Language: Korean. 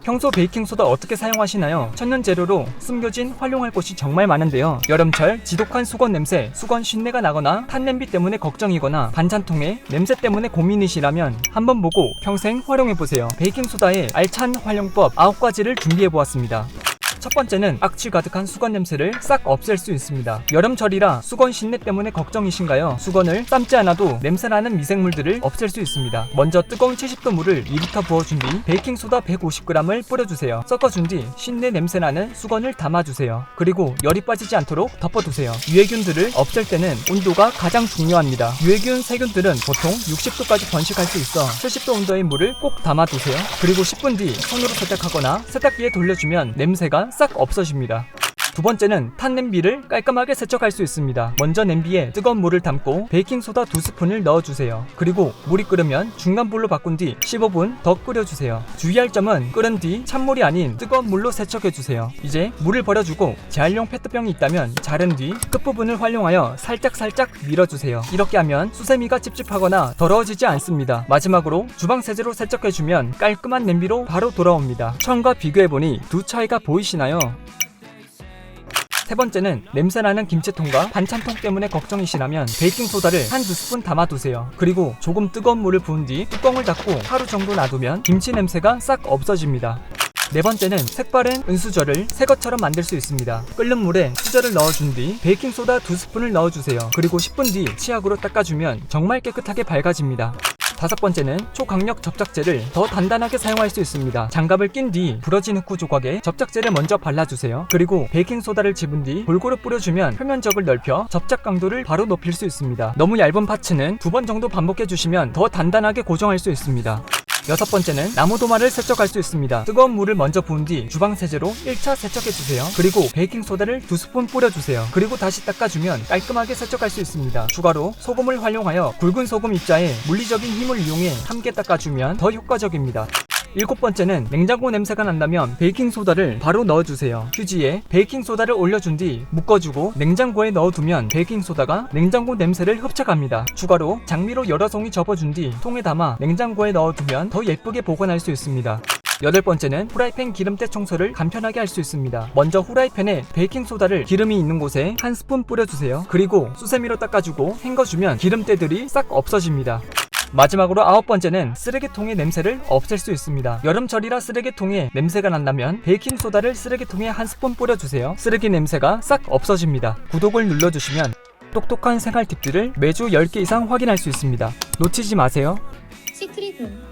평소 베이킹소다 어떻게 사용하시나요? 천연 재료로 숨겨진 활용할 곳이 정말 많은데요. 여름철 지독한 수건 냄새, 수건 쉰내가 나거나 탄 냄비 때문에 걱정이거나 반찬통에 냄새 때문에 고민이시라면 한번 보고 평생 활용해보세요. 베이킹소다의 알찬 활용법 9가지를 준비해보았습니다. 첫 번째는 악취 가득한 수건 냄새를 싹 없앨 수 있습니다. 여름철이라 수건 쉰내 때문에 걱정이신가요? 수건을 삶지 않아도 냄새나는 미생물들을 없앨 수 있습니다. 먼저 뜨거운 70도 물을 2리터 부어준 뒤 베이킹소다 150g을 뿌려주세요. 섞어준 뒤 쉰내 냄새나는 수건을 담아주세요. 그리고 열이 빠지지 않도록 덮어두세요. 유해균들을 없앨 때는 온도가 가장 중요합니다. 유해균, 세균들은 보통 60도까지 번식할 수 있어 70도 온도의 물을 꼭 담아두세요. 그리고 10분 뒤 손으로 세탁하거나 세탁기에 돌려주면 냄새가 싹 없어집니다. 두 번째는 탄 냄비를 깔끔하게 세척할 수 있습니다. 먼저 냄비에 뜨거운 물을 담고 베이킹소다 2스푼을 넣어주세요. 그리고 물이 끓으면 중간불로 바꾼 뒤 15분 더 끓여주세요. 주의할 점은 끓은 뒤 찬물이 아닌 뜨거운 물로 세척해주세요. 이제 물을 버려주고 재활용 페트병이 있다면 자른 뒤 끝부분을 활용하여 살짝 밀어주세요. 이렇게 하면 수세미가 찝찝하거나 더러워지지 않습니다. 마지막으로 주방세제로 세척해주면 깔끔한 냄비로 바로 돌아옵니다. 처음과 비교해보니 두 차이가 보이시나요? 세 번째는 냄새나는 김치통과 반찬통 때문에 걱정이시라면 베이킹소다를 한 2스푼 담아두세요. 그리고 조금 뜨거운 물을 부은 뒤 뚜껑을 닫고 하루 정도 놔두면 김치 냄새가 싹 없어집니다. 네 번째는 색바른 은수저를 새것처럼 만들 수 있습니다. 끓는 물에 수저를 넣어준 뒤 베이킹소다 2스푼을 넣어주세요. 그리고 10분 뒤 치약으로 닦아주면 정말 깨끗하게 밝아집니다. 다섯 번째는 초강력 접착제를 더 단단하게 사용할 수 있습니다. 장갑을 낀 뒤 부러진 흡구 조각에 접착제를 먼저 발라주세요. 그리고 베이킹소다를 집은 뒤 골고루 뿌려주면 표면적을 넓혀 접착 강도를 바로 높일 수 있습니다. 너무 얇은 파츠는 2번 정도 반복해주시면 더 단단하게 고정할 수 있습니다. 여섯 번째는 나무도마를 세척할 수 있습니다. 뜨거운 물을 먼저 부은 뒤 주방세제로 1차 세척해주세요. 그리고 베이킹소다를 2스푼 뿌려주세요. 그리고 다시 닦아주면 깔끔하게 세척할 수 있습니다. 추가로 소금을 활용하여 굵은 소금 입자에 물리적인 힘을 이용해 함께 닦아주면 더 효과적입니다. 일곱 번째는 냉장고 냄새가 난다면 베이킹소다를 바로 넣어주세요. 휴지에 베이킹소다를 올려준 뒤 묶어주고 냉장고에 넣어두면 베이킹소다가 냉장고 냄새를 흡착합니다. 추가로 장미로 여러 송이 접어준 뒤 통에 담아 냉장고에 넣어두면 더 예쁘게 보관할 수 있습니다. 여덟 번째는 후라이팬 기름때 청소를 간편하게 할 수 있습니다. 먼저 후라이팬에 베이킹소다를 기름이 있는 곳에 한 스푼 뿌려주세요. 그리고 수세미로 닦아주고 헹궈주면 기름때들이 싹 없어집니다. 마지막으로 아홉 번째는 쓰레기통의 냄새를 없앨 수 있습니다. 여름철이라 쓰레기통에 냄새가 난다면 베이킹소다를 쓰레기통에 한 스푼 뿌려주세요. 쓰레기 냄새가 싹 없어집니다. 구독을 눌러주시면 똑똑한 생활 팁들을 매주 10개 이상 확인할 수 있습니다. 놓치지 마세요. 시크릿룸